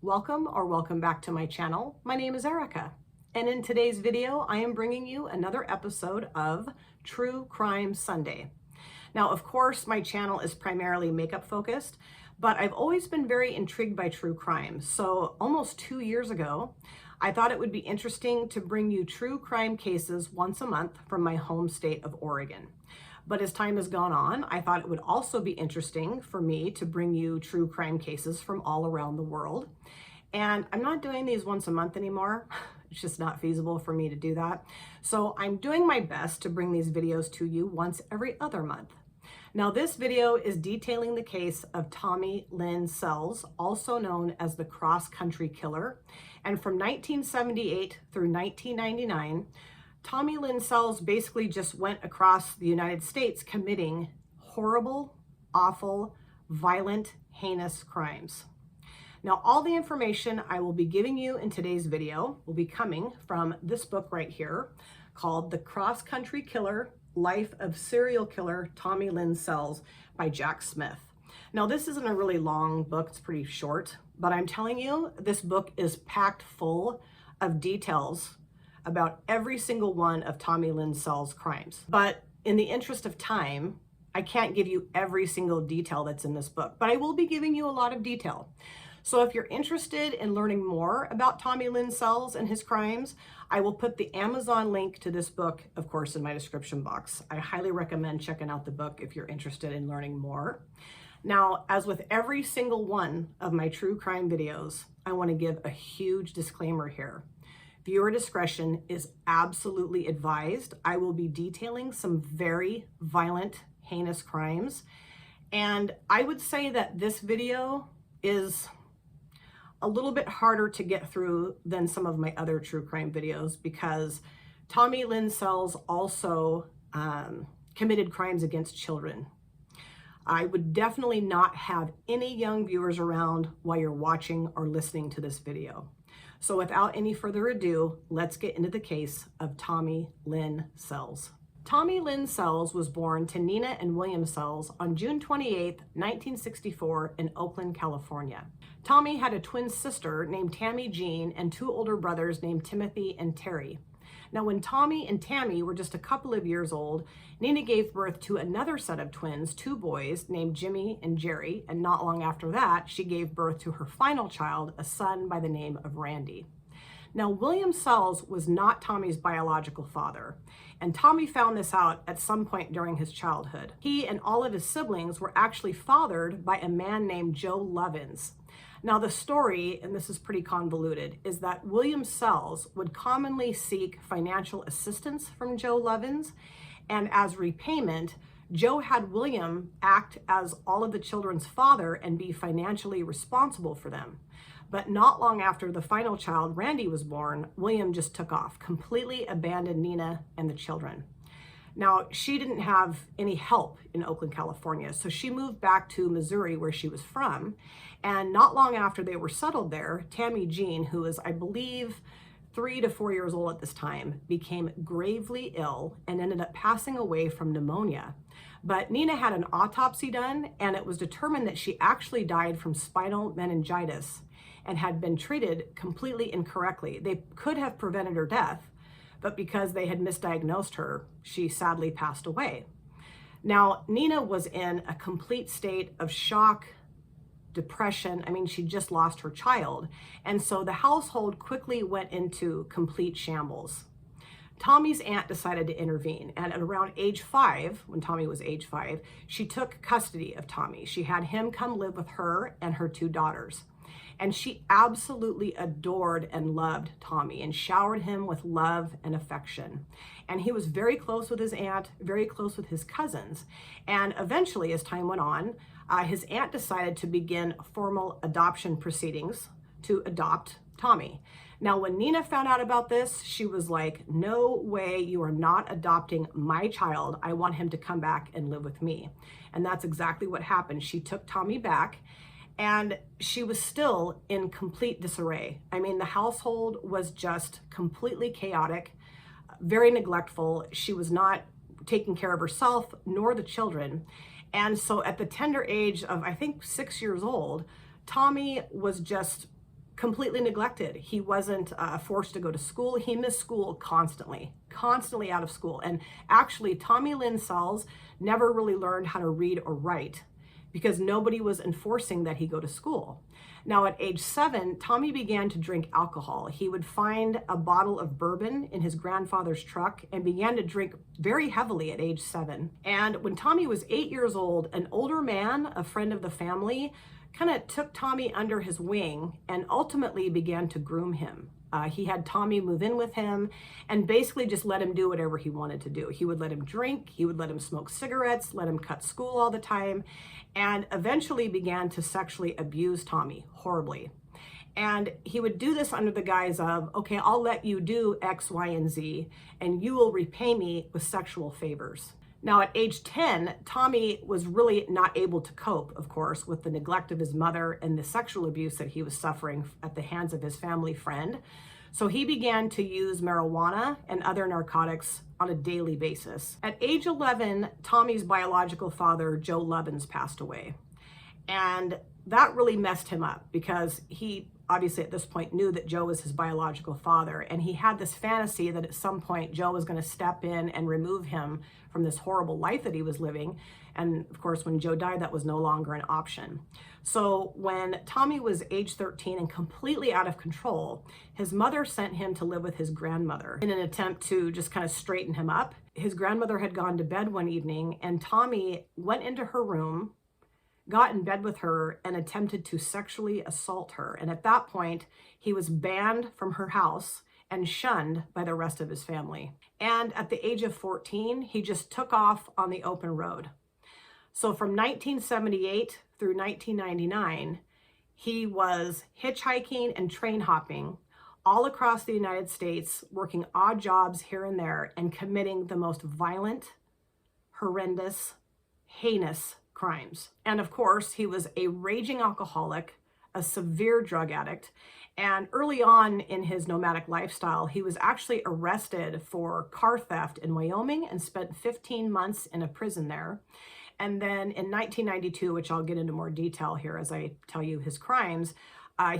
Welcome back to my channel. My name is Erica, and in today's video I am bringing you another episode of True Crime Sunday. Now, of course, my channel is primarily makeup focused, but I've always been very intrigued by true crime. So almost 2 years ago, I thought it would be interesting to bring you true crime cases once a month from my home state of Oregon. But as time has gone on, I thought it would also be interesting for me to bring you true crime cases from all around the world. And I'm not doing these once a month anymore. It's just not feasible for me to do that. So I'm doing my best to bring these videos to you once every other month. Now, this video is detailing the case of Tommy Lynn Sells, also known as the cross-country killer. And from 1978 through 1999, Tommy Lynn Sells basically just went across the United States committing horrible, awful, violent, heinous crimes. Now, all the information I will be giving you in today's video will be coming from this book right here called The Cross-Country Killer: Life of Serial Killer Tommy Lynn Sells by Jack Smith. Now, this isn't a really long book, it's pretty short, but I'm telling you, this book is packed full of details about every single one of Tommy Lynn Sells' crimes. But in the interest of time, I can't give you every single detail that's in this book, but I will be giving you a lot of detail. So if you're interested in learning more about Tommy Lynn Sells and his crimes, I will put the Amazon link to this book, of course, in my description box. I highly recommend checking out the book if you're interested in learning more. Now, as with every single one of my true crime videos, I want to give a huge disclaimer here. Viewer discretion is absolutely advised. I will be detailing some very violent, heinous crimes. And I would say that this video is a little bit harder to get through than some of my other true crime videos because Tommy Lynn Sells also committed crimes against children. I would definitely not have any young viewers around while you're watching or listening to this video. So without any further ado, let's get into the case of Tommy Lynn Sells. Tommy Lynn Sells was born to Nina and William Sells on June 28, 1964 in Oakland, California. Tommy had a twin sister named Tammy Jean and two older brothers named Timothy and Terry. Now, when Tommy and Tammy were just a couple of years old, Nina gave birth to another set of twins, two boys named Jimmy and Jerry, and not long after that, she gave birth to her final child, a son by the name of Randy. Now, William Sells was not Tommy's biological father, and Tommy found this out at some point during his childhood. He and all of his siblings were actually fathered by a man named Joe Lovins. Now, the story, and this is pretty convoluted, is that William Sells would commonly seek financial assistance from Joe Lovins, and as repayment, Joe had William act as all of the children's father and be financially responsible for them. But not long after the final child, Randy, was born, William just took off, completely abandoned Nina and the children. Now, she didn't have any help in Oakland, California, so she moved back to Missouri, where she was from. And not long after they were settled there, Tammy Jean, who was, I believe, 3 to 4 years old at this time, became gravely ill and ended up passing away from pneumonia. But Nina had an autopsy done, and it was determined that she actually died from spinal meningitis and had been treated completely incorrectly. They could have prevented her death, but because they had misdiagnosed her, she sadly passed away. Now, Nina was in a complete state of shock, depression. I mean, she just lost her child. And so the household quickly went into complete shambles. Tommy's aunt decided to intervene, and at around age 5, when Tommy was age 5, she took custody of Tommy. She had him come live with her and her 2 daughters. And she absolutely adored and loved Tommy and showered him with love and affection. And he was very close with his aunt, very close with his cousins. And eventually, as time went on, his aunt decided to begin formal adoption proceedings to adopt Tommy. Now, when Nina found out about this, she was like, no way, you are not adopting my child. I want him to come back and live with me. And that's exactly what happened. She took Tommy back. And she was still in complete disarray. I mean, the household was just completely chaotic, very neglectful. She was not taking care of herself nor the children. And so at the tender age of, I think, 6 years old, Tommy was just completely neglected. He wasn't forced to go to school. He missed school constantly out of school. And actually, Tommy Lynn Sells never really learned how to read or write because nobody was enforcing that he go to school. Now, at age 7, Tommy began to drink alcohol. He would find a bottle of bourbon in his grandfather's truck and began to drink very heavily at age 7. And when Tommy was 8 years old, an older man, a friend of the family, kind of took Tommy under his wing and ultimately began to groom him. He had Tommy move in with him and basically just let him do whatever he wanted to do. He would let him drink, he would let him smoke cigarettes, let him cut school all the time, and eventually began to sexually abuse Tommy horribly. And he would do this under the guise of, okay, I'll let you do X, Y, and Z, and you will repay me with sexual favors. Now, at age 10, Tommy was really not able to cope, of course, with the neglect of his mother and the sexual abuse that he was suffering at the hands of his family friend. So he began to use marijuana and other narcotics on a daily basis. At age 11, Tommy's biological father, Joe Lubbins, passed away. And that really messed him up because he obviously at this point knew that Joe was his biological father, and he had this fantasy that at some point Joe was going to step in and remove him from this horrible life that he was living. And of course, when Joe died, that was no longer an option. So when Tommy was age 13 and completely out of control, his mother sent him to live with his grandmother in an attempt to just kind of straighten him up. His grandmother had gone to bed one evening, and Tommy went into her room, got in bed with her, and attempted to sexually assault her. And at that point, he was banned from her house and shunned by the rest of his family. And at the age of 14, he just took off on the open road. So from 1978 through 1999, he was hitchhiking and train hopping all across the United States, working odd jobs here and there, and committing the most violent, horrendous, heinous crimes. And of course, he was a raging alcoholic, a severe drug addict, and early on in his nomadic lifestyle, he was actually arrested for car theft in Wyoming and spent 15 months in a prison there. And then in 1992, which I'll get into more detail here as I tell you his crimes,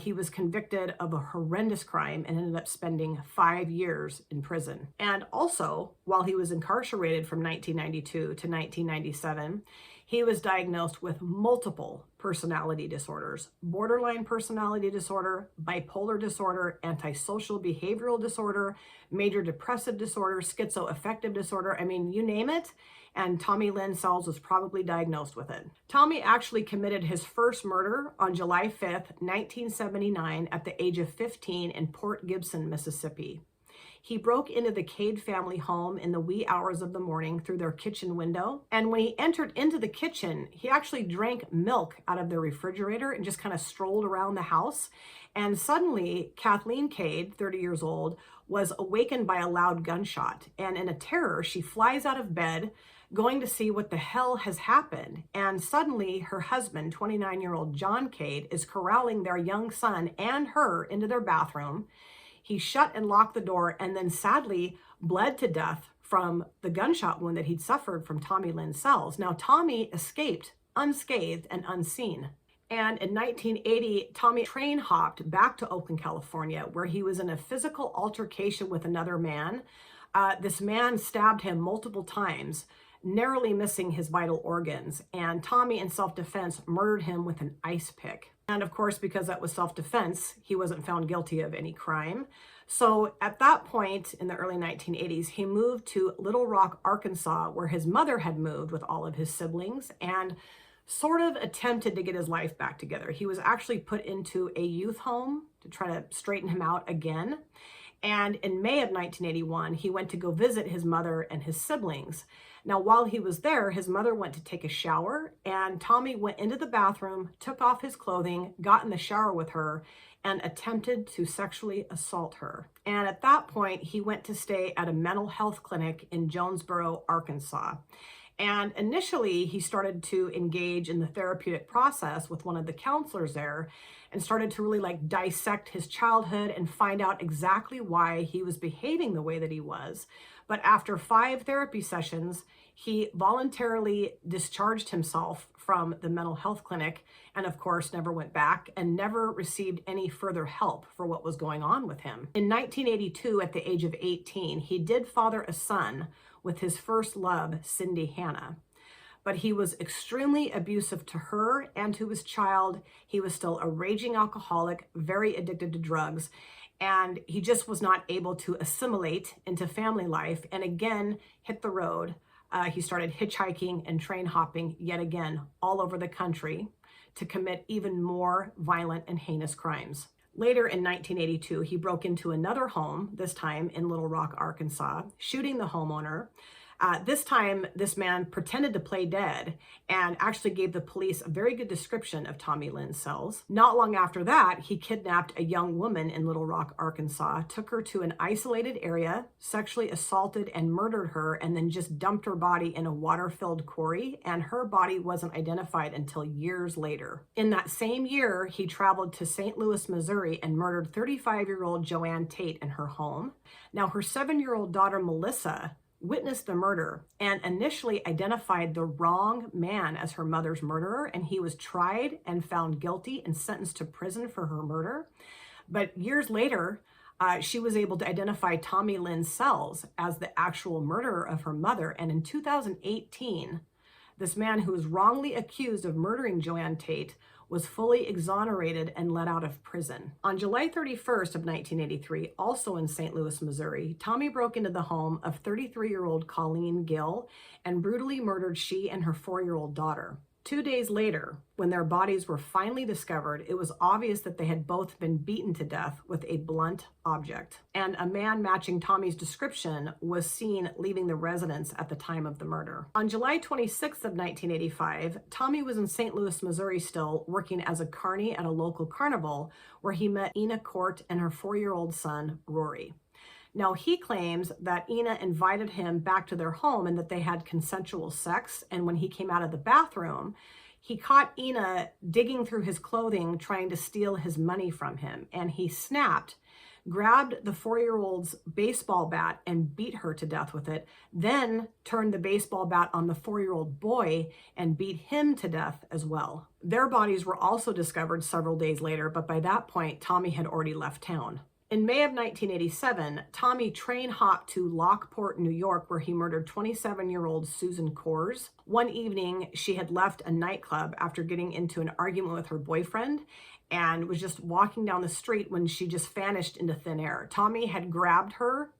he was convicted of a horrendous crime and ended up spending 5 years in prison. And also, while he was incarcerated from 1992 to 1997, he was diagnosed with multiple personality disorders: borderline personality disorder, bipolar disorder, antisocial behavioral disorder, major depressive disorder, schizoaffective disorder. I mean, you name it, and Tommy Lynn Sells was probably diagnosed with it. Tommy actually committed his first murder on July 5th, 1979, at the age of 15 in Port Gibson, Mississippi. He broke into the Cade family home in the wee hours of the morning through their kitchen window. And when he entered into the kitchen, he actually drank milk out of the refrigerator and just kind of strolled around the house. And suddenly, Kathleen Cade, 30 years old, was awakened by a loud gunshot. And in a terror, she flies out of bed, going to see what the hell has happened. And suddenly, her husband, 29-year-old John Cade, is corralling their young son and her into their bathroom. He shut and locked the door and then sadly bled to death from the gunshot wound that he'd suffered from Tommy Lynn Sells. Now, Tommy escaped unscathed and unseen. And in 1980, Tommy train hopped back to Oakland, California, where he was in a physical altercation with another man. This man stabbed him multiple times, narrowly missing his vital organs. And Tommy, in self-defense, murdered him with an ice pick. And of course, because that was self-defense, he wasn't found guilty of any crime. So at that point in the early 1980s, he moved to Little Rock, Arkansas, where his mother had moved with all of his siblings, and sort of attempted to get his life back together. He was actually put into a youth home to try to straighten him out again. And in May of 1981, he went to go visit his mother and his siblings. Now, while he was there, his mother went to take a shower, and Tommy went into the bathroom, took off his clothing, got in the shower with her, and attempted to sexually assault her. And at that point, he went to stay at a mental health clinic in Jonesboro, Arkansas. And initially, he started to engage in the therapeutic process with one of the counselors there. and started to really like dissect his childhood and find out exactly why he was behaving the way that he was. But after 5 therapy sessions, he voluntarily discharged himself from the mental health clinic and of course never went back and never received any further help for what was going on with him. In 1982, at the age of 18, he did father a son with his first love, Cindy Hannah. But he was extremely abusive to her and to his child. He was still a raging alcoholic, very addicted to drugs, and he just was not able to assimilate into family life and again hit the road. He started hitchhiking and train hopping yet again all over the country to commit even more violent and heinous crimes. Later in 1982, he broke into another home, this time in Little Rock, Arkansas, shooting the homeowner. This time, this man pretended to play dead and actually gave the police a very good description of Tommy Lynn's cells. Not long after that, he kidnapped a young woman in Little Rock, Arkansas, took her to an isolated area, sexually assaulted and murdered her, and then just dumped her body in a water-filled quarry, and her body wasn't identified until years later. In that same year, he traveled to St. Louis, Missouri, and murdered 35-year-old Joanne Tate in her home. Now, her 7-year-old daughter, Melissa, witnessed the murder and initially identified the wrong man as her mother's murderer, and he was tried and found guilty and sentenced to prison for her murder. But years later, she was able to identify Tommy Lynn's cells as the actual murderer of her mother, and in 2018, this man who was wrongly accused of murdering Joanne Tate was fully exonerated and let out of prison. On July 31st of 1983, also in St. Louis, Missouri, Tommy broke into the home of 33-year-old Colleen Gill and brutally murdered she and her 4-year-old daughter. 2 days later, when their bodies were finally discovered, it was obvious that they had both been beaten to death with a blunt object. And a man matching Tommy's description was seen leaving the residence at the time of the murder. On July 26th of 1985, Tommy was in St. Louis, Missouri still, working as a carny at a local carnival where he met Ina Court and her 4-year-old son, Rory. Now, he claims that Ina invited him back to their home and that they had consensual sex. And when he came out of the bathroom, he caught Ina digging through his clothing, trying to steal his money from him. And he snapped, grabbed the 4-year-old's baseball bat and beat her to death with it, then turned the baseball bat on the 4-year-old boy and beat him to death as well. Their bodies were also discovered several days later, but by that point, Tommy had already left town. In May of 1987, Tommy train hopped to Lockport, New York, where he murdered 27-year-old Susan Coors. One evening, she had left a nightclub after getting into an argument with her boyfriend and was just walking down the street when she just vanished into thin air. Tommy had grabbed her,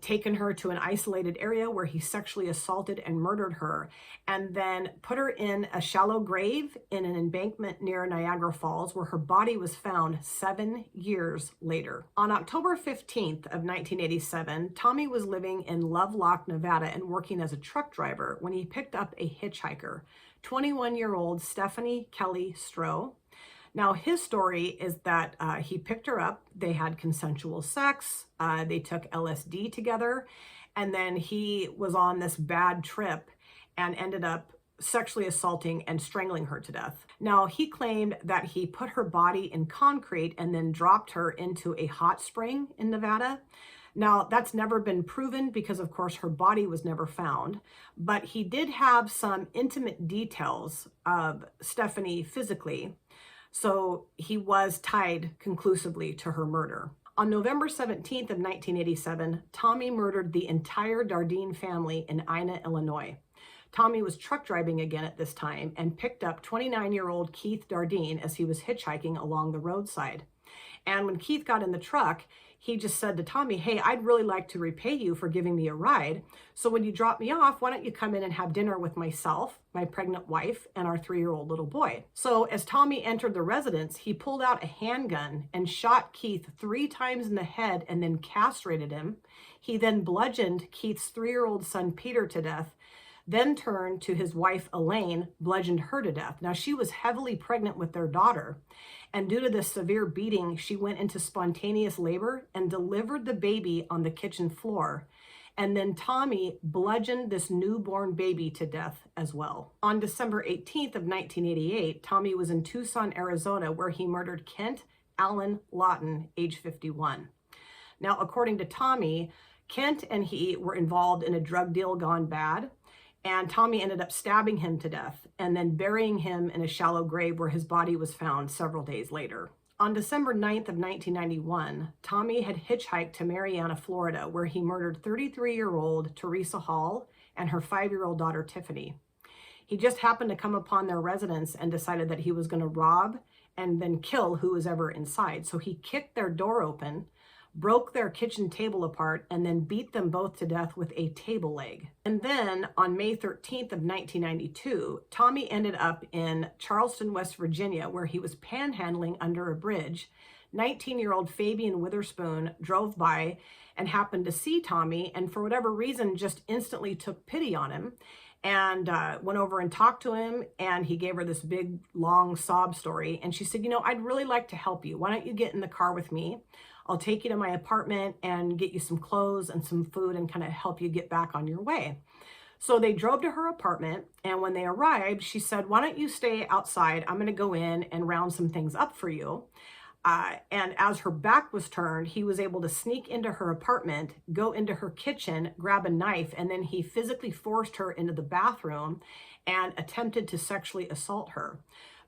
taken her to an isolated area where he sexually assaulted and murdered her, and then put her in a shallow grave in an embankment near Niagara Falls, where her body was found 7 years later. On October 15th of 1987, Tommy was living in Lovelock, Nevada, and working as a truck driver when he picked up a hitchhiker, 21-year-old Stephanie Kelly Stroh. Now, his story is that he picked her up, they had consensual sex, they took LSD together, and then he was on this bad trip and ended up sexually assaulting and strangling her to death. Now, he claimed that he put her body in concrete and then dropped her into a hot spring in Nevada. Now, that's never been proven because, of course, her body was never found, but he did have some intimate details of Stephanie physically. So he was tied conclusively to her murder. On November 17th of 1987, Tommy murdered the entire Dardeen family in Ina, Illinois. Tommy was truck driving again at this time and picked up 29-year-old Keith Dardeen as he was hitchhiking along the roadside. And when Keith got in the truck, he just said to Tommy, "Hey, I'd really like to repay you for giving me a ride. So when you drop me off, why don't you come in and have dinner with myself, my pregnant wife, and our 3-year-old little boy?" So as Tommy entered the residence, he pulled out a handgun and shot Keith 3 times in the head and then castrated him. He then bludgeoned Keith's 3-year-old son, Peter, to death, then turned to his wife, Elaine, bludgeoned her to death. Now, she was heavily pregnant with their daughter, and due to this severe beating, she went into spontaneous labor and delivered the baby on the kitchen floor. And then Tommy bludgeoned this newborn baby to death as well. On December 18th of 1988, Tommy was in Tucson, Arizona, where he murdered Kent Allen Lawton, age 51. Now, according to Tommy, Kent and he were involved in a drug deal gone bad, and Tommy ended up stabbing him to death and then burying him in a shallow grave where his body was found several days later. On December 9th of 1991, Tommy had hitchhiked to Marianna, Florida, where he murdered 33-year-old Teresa Hall and her 5-year-old daughter, Tiffany. He just happened to come upon their residence and decided that he was going to rob and then kill who was ever inside. So he kicked their door open, broke their kitchen table apart, and then beat them both to death with a table leg. And then on May 13th of 1992, Tommy ended up in Charleston, West Virginia, where he was panhandling under a bridge. 19-year-old Fabian Witherspoon drove by and happened to see Tommy, and for whatever reason just instantly took pity on him and went over and talked to him, and he gave her this big, long sob story. And she said, I'd really like to help you. Why don't you get in the car with me? I'll take you to my apartment and get you some clothes and some food and kind of help you get back on your way. So they drove to her apartment, and when they arrived, she said, why don't you stay outside? I'm going to go in and round some things up for you. And as her back was turned, he was able to sneak into her apartment, go into her kitchen, grab a knife, and then he physically forced her into the bathroom and attempted to sexually assault her.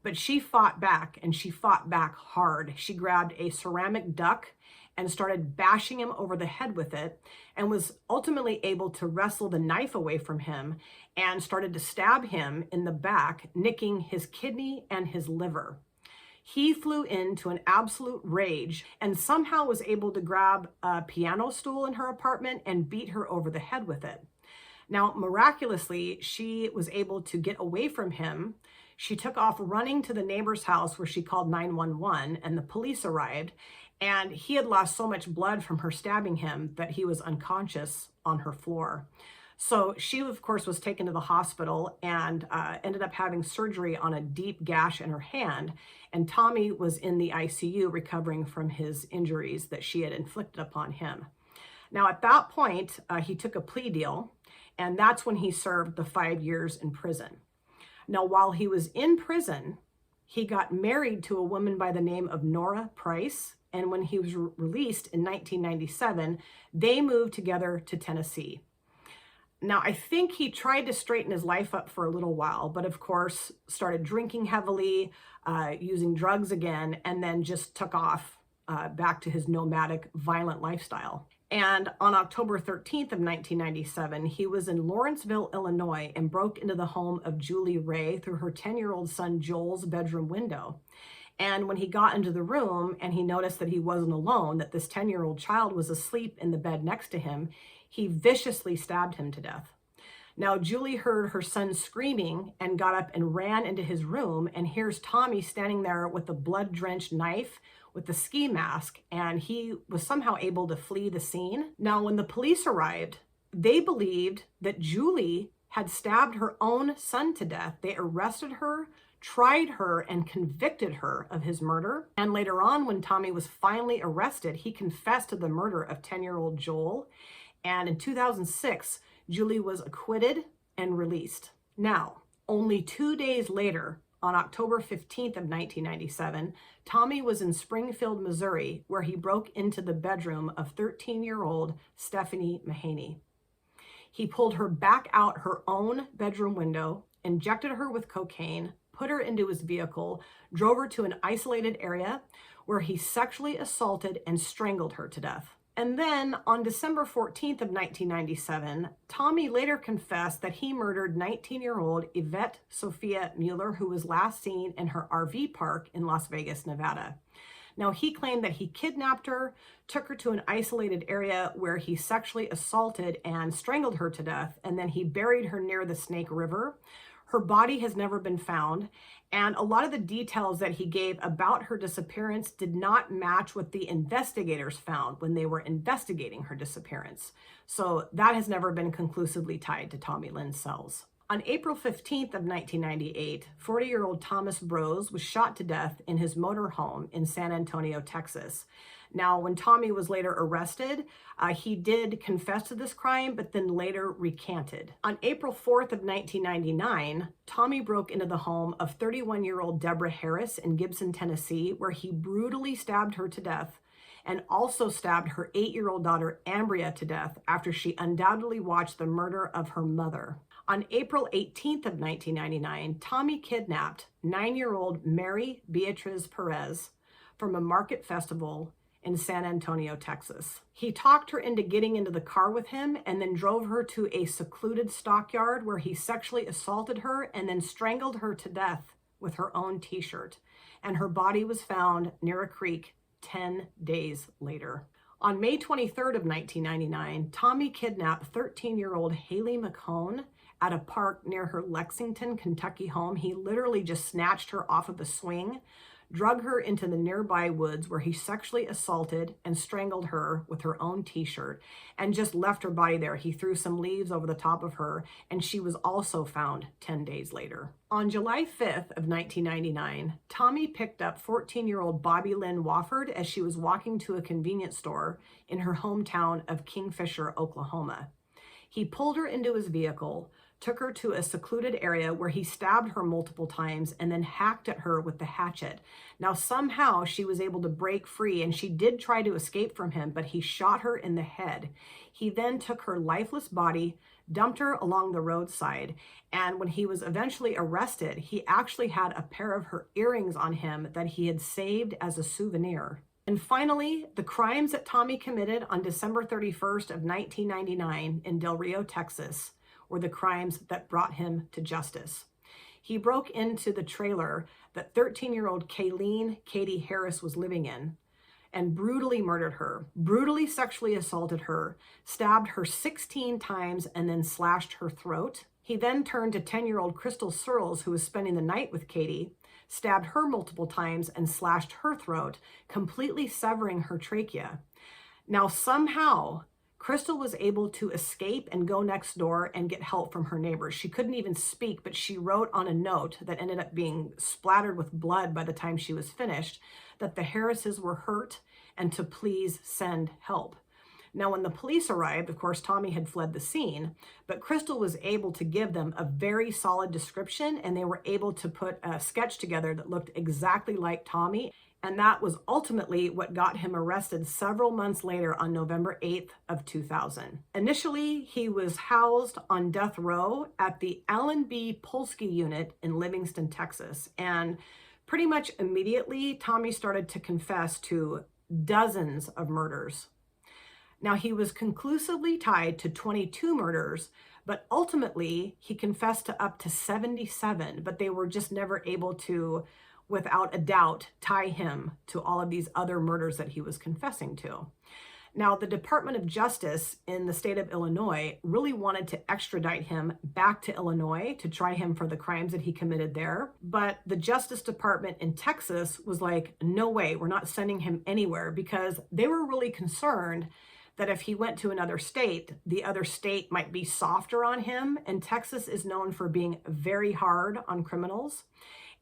But she fought back, and she fought back hard. She grabbed a ceramic duck and started bashing him over the head with it, and was ultimately able to wrestle the knife away from him and started to stab him in the back, nicking his kidney and his liver. He flew into an absolute rage and somehow was able to grab a piano stool in her apartment and beat her over the head with it. Now, miraculously, she was able to get away from him. She took off running to the neighbor's house where she called 911, and the police arrived, and he had lost so much blood from her stabbing him that he was unconscious on her floor. So she, of course, was taken to the hospital and ended up having surgery on a deep gash in her hand. And Tommy was in the ICU recovering from his injuries that she had inflicted upon him. Now, at that point, he took a plea deal, and that's when he served the 5 years in prison. Now, while he was in prison, he got married to a woman by the name of Nora Price. And when he was released in 1997, they moved together to Tennessee. Now, I think he tried to straighten his life up for a little while, but of course started drinking heavily, using drugs again, and then just took off back to his nomadic, violent lifestyle. And on October 13th of 1997, he was in Lawrenceville, Illinois, and broke into the home of Julie Ray through her 10-year-old son Joel's bedroom window. And when he got into the room and he noticed that he wasn't alone, that this 10-year-old child was asleep in the bed next to him, he viciously stabbed him to death. Now, Julie heard her son screaming and got up and ran into his room, and here's Tommy standing there with a blood-drenched knife with the ski mask, and he was somehow able to flee the scene. Now, when the police arrived, they believed that Julie had stabbed her own son to death. They arrested her, tried her, and convicted her of his murder. And later on, when Tommy was finally arrested, he confessed to the murder of 10-year-old Joel. And in 2006, Julie was acquitted and released. Now, only 2 days later, on October 15th of 1997, Tommy was in Springfield, Missouri, where he broke into the bedroom of 13-year-old Stephanie Mahaney. He pulled her back out her own bedroom window, injected her with cocaine, put her into his vehicle, drove her to an isolated area where he sexually assaulted and strangled her to death. And then on December 14th of 1997, Tommy later confessed that he murdered 19-year-old Yvette Sophia Mueller, who was last seen in her RV park in Las Vegas, Nevada. Now, he claimed that he kidnapped her, took her to an isolated area where he sexually assaulted and strangled her to death, and then he buried her near the Snake River. Her body has never been found, and a lot of the details that he gave about her disappearance did not match what the investigators found when they were investigating her disappearance. So that has never been conclusively tied to Tommy Lynn Sells. On April 15th of 1998, 40-year-old Thomas Brose was shot to death in his motorhome in San Antonio, Texas. Now, when Tommy was later arrested, he did confess to this crime, but then later recanted. On April 4th of 1999, Tommy broke into the home of 31-year-old Deborah Harris in Gibson, Tennessee, where he brutally stabbed her to death and also stabbed her 8-year-old daughter Ambria to death after she undoubtedly watched the murder of her mother. On April 18th of 1999, Tommy kidnapped 9-year-old Mary Beatriz Perez from a market festival in San Antonio, Texas. He talked her into getting into the car with him and then drove her to a secluded stockyard where he sexually assaulted her and then strangled her to death with her own t-shirt. And her body was found near a creek 10 days later. On May 23rd of 1999, Tommy kidnapped 13-year-old Haley McCone at a park near her Lexington, Kentucky home. He literally just snatched her off of a swing, drug her into the nearby woods where he sexually assaulted and strangled her with her own t-shirt and just left her body there. He threw some leaves over the top of her, and she was also found 10 days later. On July 5th of 1999, Tommy picked up 14-year-old Bobby Lynn Wofford as she was walking to a convenience store in her hometown of Kingfisher, Oklahoma. He pulled her into his vehicle, took her to a secluded area where he stabbed her multiple times and then hacked at her with the hatchet. Now, somehow she was able to break free, and she did try to escape from him, but he shot her in the head. He then took her lifeless body, dumped her along the roadside, and when he was eventually arrested, he actually had a pair of her earrings on him that he had saved as a souvenir. And finally, the crimes that Tommy committed on December 31st of 1999 in Del Rio, Texas, were the crimes that brought him to justice. He broke into the trailer that 13-year-old Kayleen Katie Harris was living in and brutally murdered her, brutally sexually assaulted her, stabbed her 16 times, and then slashed her throat. He then turned to 10-year-old Crystal Searles, who was spending the night with Katie, stabbed her multiple times and slashed her throat, completely severing her trachea. Now, somehow, Crystal was able to escape and go next door and get help from her neighbors. She couldn't even speak, but she wrote on a note that ended up being splattered with blood by the time she was finished that the Harrises were hurt and to please send help. Now, when the police arrived, of course, Tommy had fled the scene, but Crystal was able to give them a very solid description, and they were able to put a sketch together that looked exactly like Tommy. And that was ultimately what got him arrested several months later on November 8th of 2000. Initially, he was housed on death row at the Alan B. Polsky unit in Livingston, Texas. And pretty much immediately, Tommy started to confess to dozens of murders. Now, he was conclusively tied to 22 murders, but ultimately he confessed to up to 77, but they were just never able to, without a doubt, tie him to all of these other murders that he was confessing to. Now, the Department of Justice in the state of Illinois really wanted to extradite him back to Illinois to try him for the crimes that he committed there. But the Justice Department in Texas was like, no way, we're not sending him anywhere, because they were really concerned that if he went to another state, the other state might be softer on him. And Texas is known for being very hard on criminals.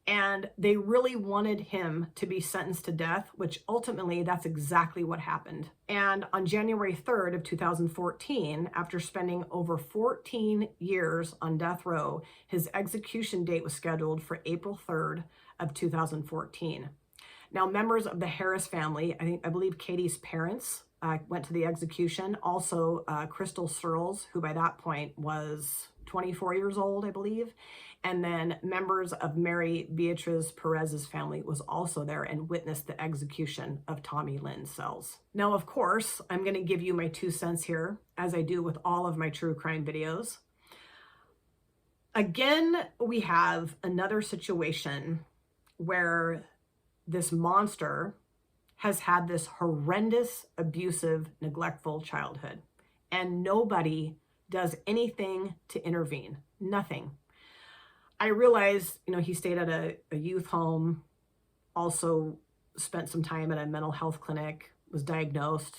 And they really wanted him to be sentenced to death, which ultimately that's exactly what happened. And on January 3rd of 2014, after spending over 14 years on death row, his execution date was scheduled for April 3rd of 2014. Now, members of the Harris family, I believe Katie's parents, went to the execution. Also, Crystal Searles, who by that point was 24 years old, I believe. And then members of Mary Beatriz Perez's family was also there and witnessed the execution of Tommy Lynn Sells. Now, of course, I'm going to give you my 2 cents here, as I do with all of my true crime videos. Again, we have another situation where this monster has had this horrendous, abusive, neglectful childhood, and nobody does anything to intervene. Nothing. I realized, he stayed at a youth home, also spent some time at a mental health clinic, was diagnosed,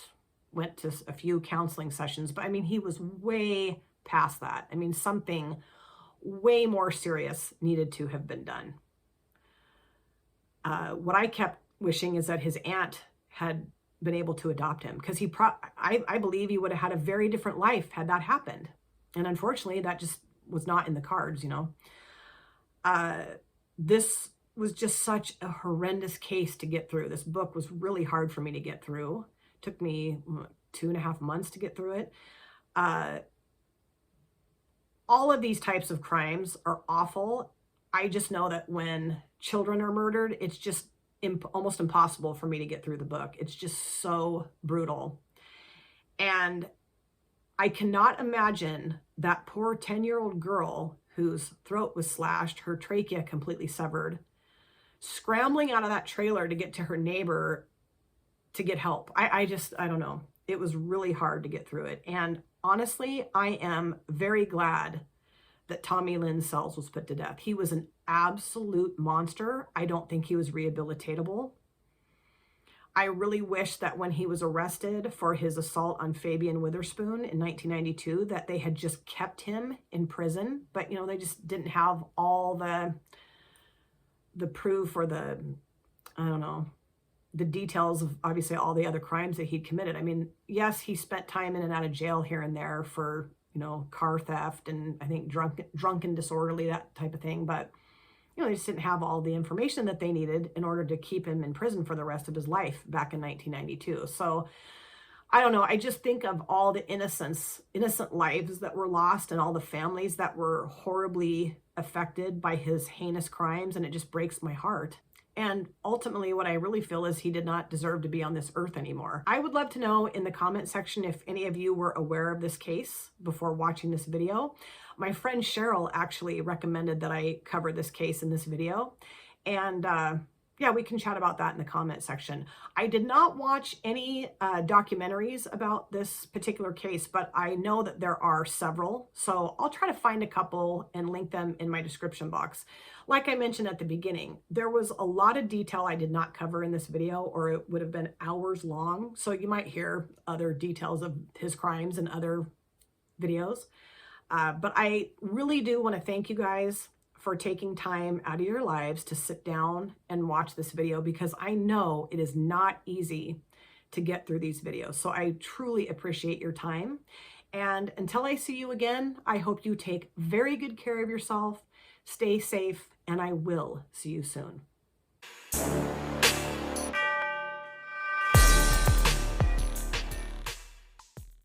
went to a few counseling sessions, but he was way past that. Something way more serious needed to have been done. What I kept wishing is that his aunt had been able to adopt him, because I believe he would have had a very different life had that happened. And unfortunately, that just was not in the cards, you know. This was just such a horrendous case to get through. This book was really hard for me to get through. It took me 2.5 months to get through it. All of these types of crimes are awful. I just know that when children are murdered, it's just almost impossible for me to get through the book. It's just so brutal. And I cannot imagine that poor 10-year-old girl whose throat was slashed, her trachea completely severed, scrambling out of that trailer to get to her neighbor to get help. I don't know. It was really hard to get through it. And honestly, I am very glad that Tommy Lynn Sells was put to death. He was an absolute monster. I don't think he was rehabilitatable. I really wish that when he was arrested for his assault on Fabian Witherspoon in 1992, that they had just kept him in prison. But, you know, they just didn't have all the proof or the, I don't know, the details of obviously all the other crimes that he'd committed. I mean, yes, he spent time in and out of jail here and there for, you know, car theft and I think drunken disorderly, that type of thing. But, you know, they just didn't have all the information that they needed in order to keep him in prison for the rest of his life back in 1992. So I don't know. I just think of all the innocent lives that were lost and all the families that were horribly affected by his heinous crimes. And it just breaks my heart. And ultimately, what I really feel is he did not deserve to be on this earth anymore. I would love to know in the comment section if any of you were aware of this case before watching this video. My friend Cheryl actually recommended that I cover this case in this video. And yeah, we can chat about that in the comment section. I did not watch any documentaries about this particular case, but I know that there are several. So I'll try to find a couple and link them in my description box. Like I mentioned at the beginning, there was a lot of detail I did not cover in this video, or it would have been hours long. So you might hear other details of his crimes in other videos. But I really do want to thank you guys for taking time out of your lives to sit down and watch this video, because I know it is not easy to get through these videos. So I truly appreciate your time. And until I see you again, I hope you take very good care of yourself, stay safe, and I will see you soon.